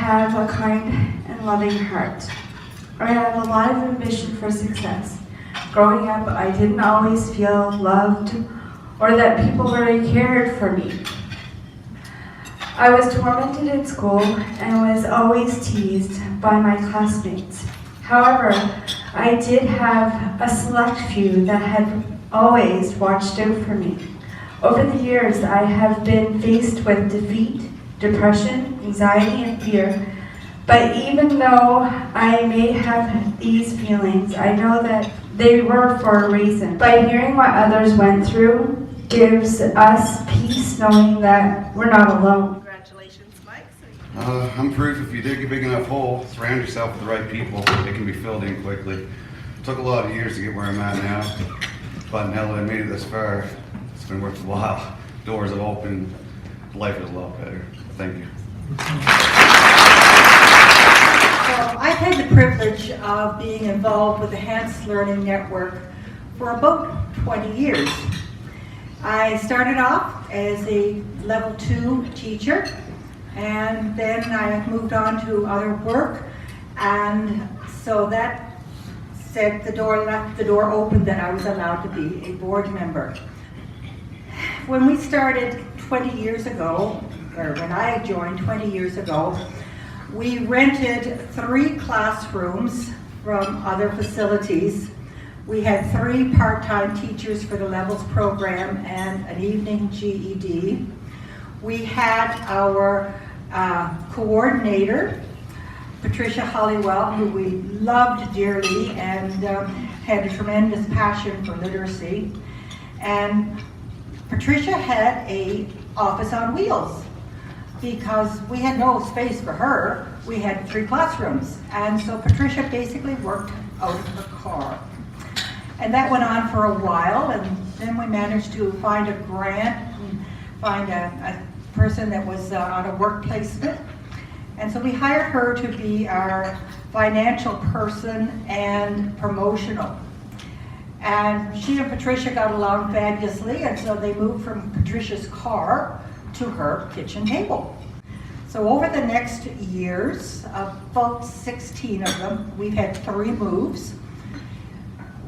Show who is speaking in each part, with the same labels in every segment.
Speaker 1: have a kind and loving heart. I have a lot of ambition for success. Growing up, I didn't always feel loved or that people really cared for me. I was tormented in school and was always teased by my classmates. However, I did have a select few that had always watched out for me. Over the years, I have been faced with defeat, depression, anxiety, and fear. But even though I may have these feelings, I know that they were for a reason. By hearing what others went through gives us peace knowing that we're not alone.
Speaker 2: Congratulations, Mike.
Speaker 3: I'm proof if you dig a big enough hole, surround yourself with the right people, it can be filled in quickly. It took a lot of years to get where I'm at now, but now that I made it this far, it's been worth a while. Doors have opened, life is a lot better. Thank you.
Speaker 2: I've had the privilege of being involved with the Hants Learning Network for about 20 years. I started off as a level 2 teacher, and then I moved on to other work, and so that left the door open that I was allowed to be a board member. When we started 20 years ago, or when I joined 20 years ago, we rented 3 classrooms from other facilities. We had 3 part-time teachers for the levels program and an evening GED. We had our coordinator, Patricia Hollywell, who we loved dearly and had a tremendous passion for literacy. And Patricia had an office on wheels, because we had no space for her. We had 3 classrooms. And so Patricia basically worked out of her car. And that went on for a while, and then we managed to find a grant and find a person that was on a work placement. And so we hired her to be our financial person and promotional. And she and Patricia got along fabulously, and so they moved from Patricia's car to her kitchen table. So over the next years, about 16 of them, we've had 3 moves.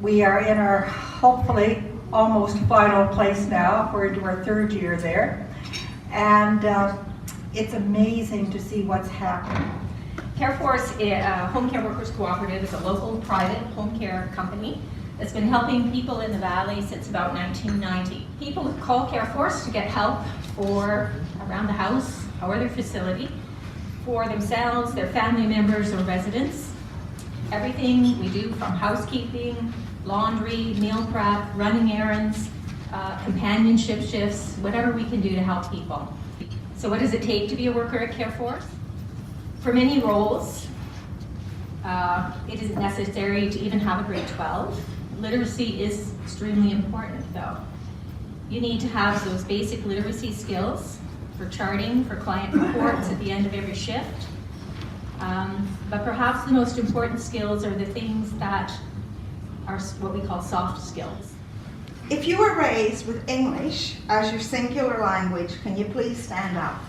Speaker 2: We are in our, hopefully, almost final place now. We're into our 3rd year there. And it's amazing to see what's happening.
Speaker 4: CareForce Home Care Workers Cooperative is a local private home care company that's been helping people in the Valley since about 1990. People call CareForce to get help for around the house or their facility for themselves, their family members, or residents. Everything we do, from housekeeping, laundry, meal prep, running errands, companionship shifts, whatever we can do to help people. So what does it take to be a worker at CareForce? For many roles, it isn't necessary to even have a grade 12. Literacy is extremely important though. You need to have those basic literacy skills for charting, for client reports at the end of every shift. But perhaps the most important skills are the things that are what we call soft skills.
Speaker 5: If you were raised with English as your singular language, can you please stand up?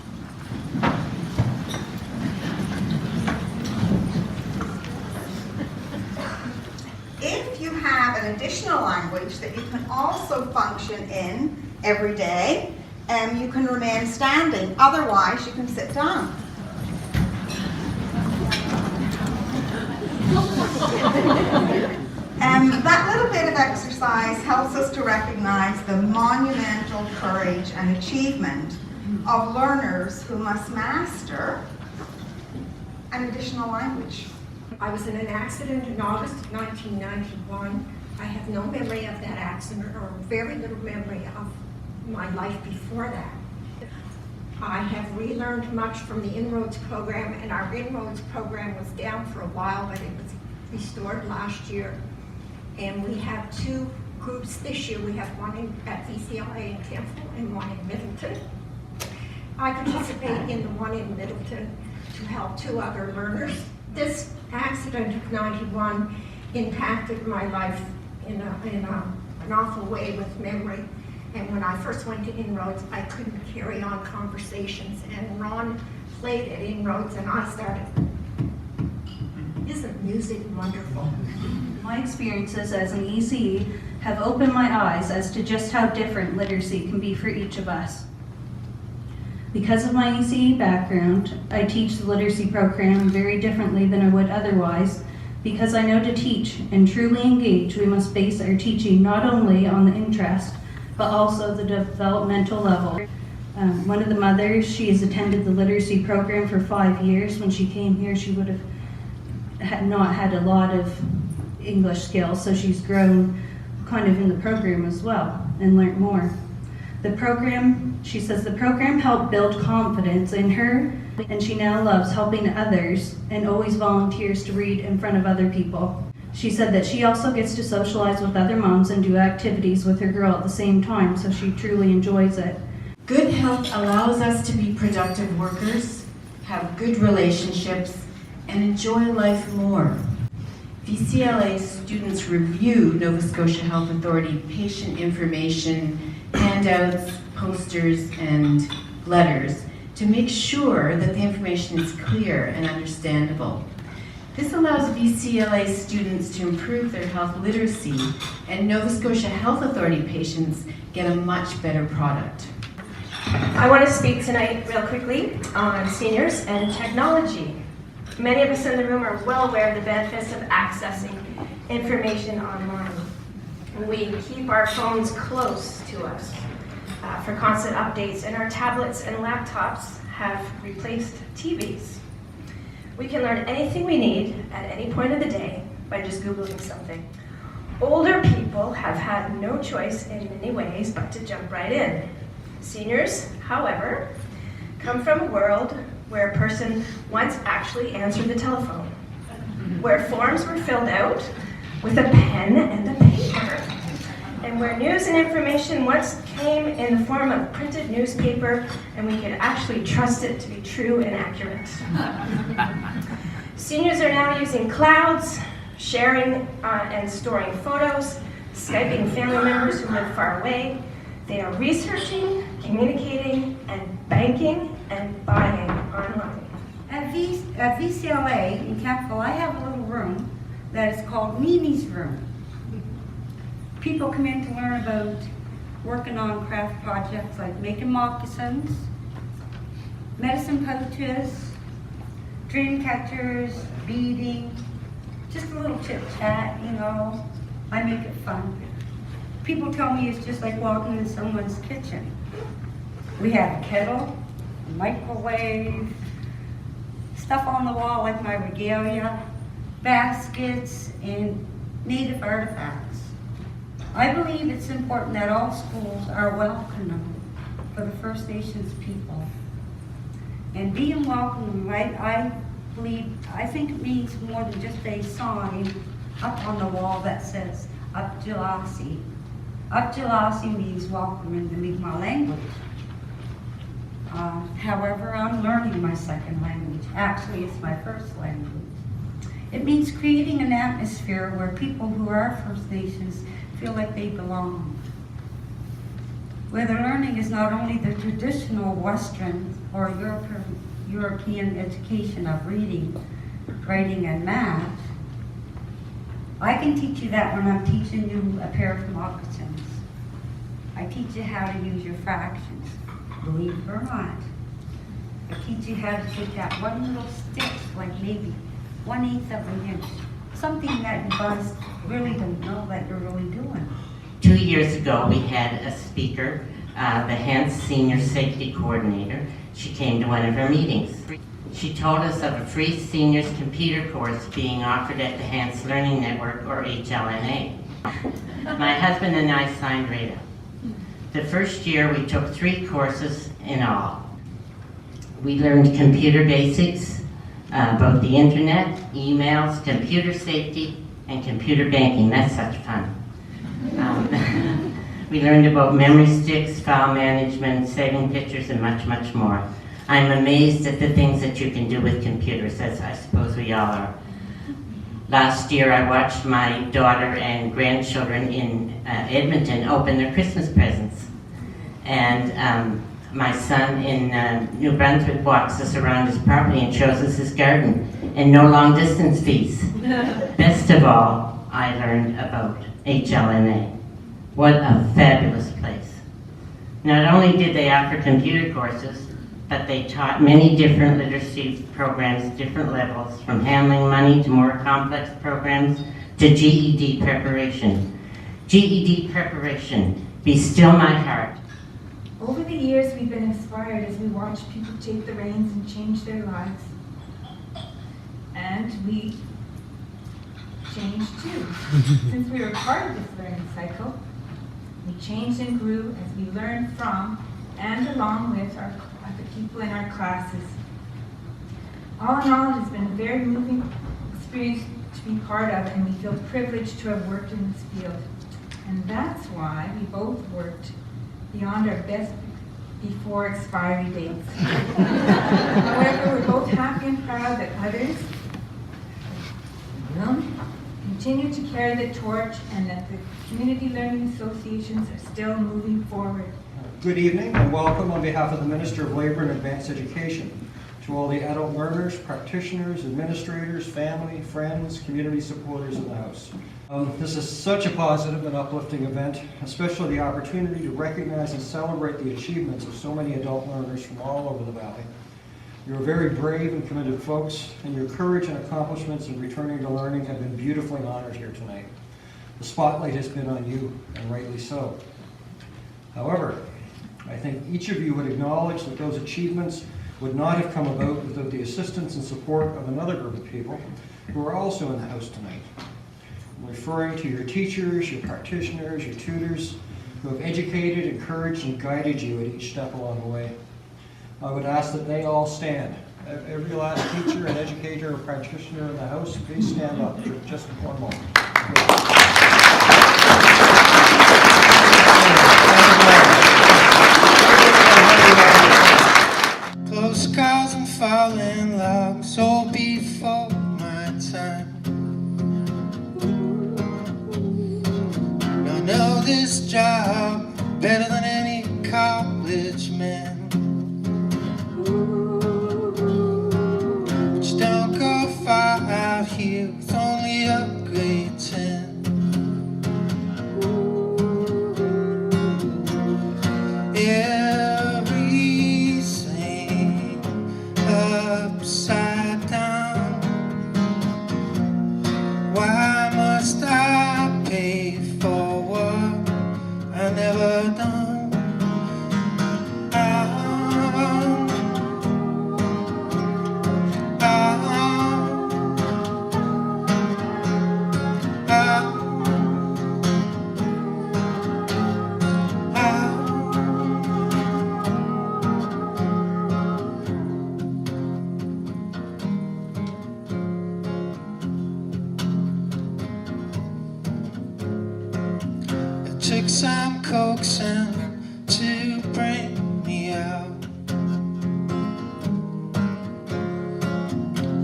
Speaker 5: If you have an additional language that you can also function in every day, you can remain standing. Otherwise, you can sit down. That little bit of exercise helps us to recognize the monumental courage and achievement of learners who must master an additional language.
Speaker 6: I was in an accident in August of 1991. I have no memory of that accident, or very little memory of my life before that. I have relearned much from the Inroads program, and our Inroads program was down for a while, but it was restored last year. And we have 2 groups this year. We have one at VCLA in Temple and one in Middleton. I participate in the one in Middleton to help 2 other learners. This accident of 91 impacted my life in an awful way with memory. And when I first went to Inroads, I couldn't carry on conversations. And Ron played at Inroads and I started. Isn't music wonderful?
Speaker 7: My experiences as an ECE have opened my eyes as to just how different literacy can be for each of us. Because of my ECE background, I teach the literacy program very differently than I would otherwise. Because I know to teach and truly engage, we must base our teaching not only on the interest, but also the developmental level. One of the mothers, she has attended the literacy program for 5 years. When she came here, she would have not had a lot of English skills, so she's grown kind of in the program as well and learned more. The program, she says, the program helped build confidence in her, and she now loves helping others and always volunteers to read in front of other people. She said that she also gets to socialize with other moms and do activities with her girl at the same time, so she truly enjoys it.
Speaker 8: Good health allows us to be productive workers, have good relationships, and enjoy life more. VCLA students review Nova Scotia Health Authority patient information, handouts, posters, and letters to make sure that the information is clear and understandable. This allows VCLA students to improve their health literacy, and Nova Scotia Health Authority patients get a much better product.
Speaker 9: I want to speak tonight real quickly on seniors and technology. Many of us in the room are well aware of the benefits of accessing information online. We keep our phones close to us for constant updates, and our tablets and laptops have replaced TVs. We can learn anything we need at any point of the day by just Googling something. Older people have had no choice in many ways but to jump right in. Seniors, however, come from a world where a person once actually answered the telephone, where forms were filled out with a pen and a paper, and where news and information once came in the form of printed newspaper and we could actually trust it to be true and accurate. Seniors are now using clouds, sharing and storing photos, Skyping family members who live far away. They are researching, communicating, and banking and buying online.
Speaker 10: At VCLA in Campbell, I have a little room that is called Mimi's Room. People come in to learn about working on craft projects like making moccasins, medicine pouches, dream catchers, beading, just a little chit chat, you know. I make it fun. People tell me it's just like walking in someone's kitchen. We have a kettle, a microwave, stuff on the wall like my regalia, baskets, and native artifacts. I believe it's important that all schools are welcoming for the First Nations people. And being welcoming, right, I think it means more than just a sign up on the wall that says Upjalasi. Upjalasi means welcome in the Mi'kmaq language. However, I'm learning my second language. Actually, it's my first language. It means creating an atmosphere where people who are First Nations feel like they belong. Where the learning is not only the traditional Western or European education of reading, writing, and math. I can teach you that when I'm teaching you a pair of moccasins. I teach you how to use your fractions, believe it or not. I teach you how to take that one little stitch, like maybe 1/8 of an inch, something that you guys really don't know that you're really doing.
Speaker 11: 2 years ago, we had a speaker, the Hants Senior Safety Coordinator. She came to one of our meetings. She told us of a free seniors computer course being offered at the Hants Learning Network, or HLNA. My husband and I signed right up. The first year, we took 3 courses in all. We learned computer basics, both the internet, emails, computer safety, and computer banking. That's such fun. We learned about memory sticks, file management, saving pictures, and much, much more. I'm amazed at the things that you can do with computers, as I suppose we all are. Last year, I watched my daughter and grandchildren in Edmonton open their Christmas presents. And My son in New Brunswick walks us around his property and shows us his garden, and no long distance fees. Best of all, I learned about HLNA. What a fabulous place. Not only did they offer computer courses, but they taught many different literacy programs, different levels, from handling money to more complex programs to GED preparation. GED preparation, be still my heart.
Speaker 12: Over the years, we've been inspired as we watch people take the reins and change their lives. And we changed too. Since we were part of this learning cycle, we changed and grew as we learned from and along with the people in our classes. All in all, it has been a very moving experience to be part of, and we feel privileged to have worked in this field. And that's why we both worked beyond our best before expiry dates. However, we're both happy and proud that others will continue to carry the torch and that the community learning associations are still moving forward.
Speaker 13: Good evening and welcome on behalf of the Minister of Labour and Advanced Education to all the adult learners, practitioners, administrators, family, friends, community supporters in the House. This is such a positive and uplifting event, especially the opportunity to recognize and celebrate the achievements of so many adult learners from all over the Valley. You're very brave and committed folks, and your courage and accomplishments in returning to learning have been beautifully honored here tonight. The spotlight has been on you, and rightly so. However, I think each of you would acknowledge that those achievements would not have come about without the assistance and support of another group of people who are also in the House tonight. I'm referring to your teachers, your practitioners, your tutors, who have educated, encouraged, and guided you at each step along the way. I would ask that they all stand. Every last teacher and educator or practitioner in the House, please stand up for just one moment.
Speaker 14: Close calls and falling logs all before my time. I know this job better than any college man. But don't go far out here with only a grade 10. Everything upside down. Why must I pay for what I never done? Took some coaxing to bring me out,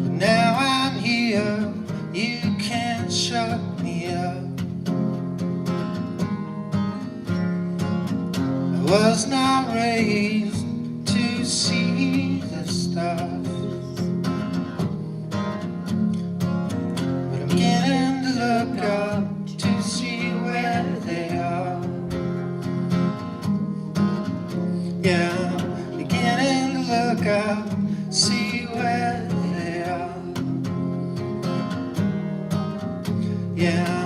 Speaker 14: but now I'm here, you can't shut me up. I was not raised to see the stars, but I'm beginning to look up to see where they are. Yeah, beginning to look up, see where they are. Yeah.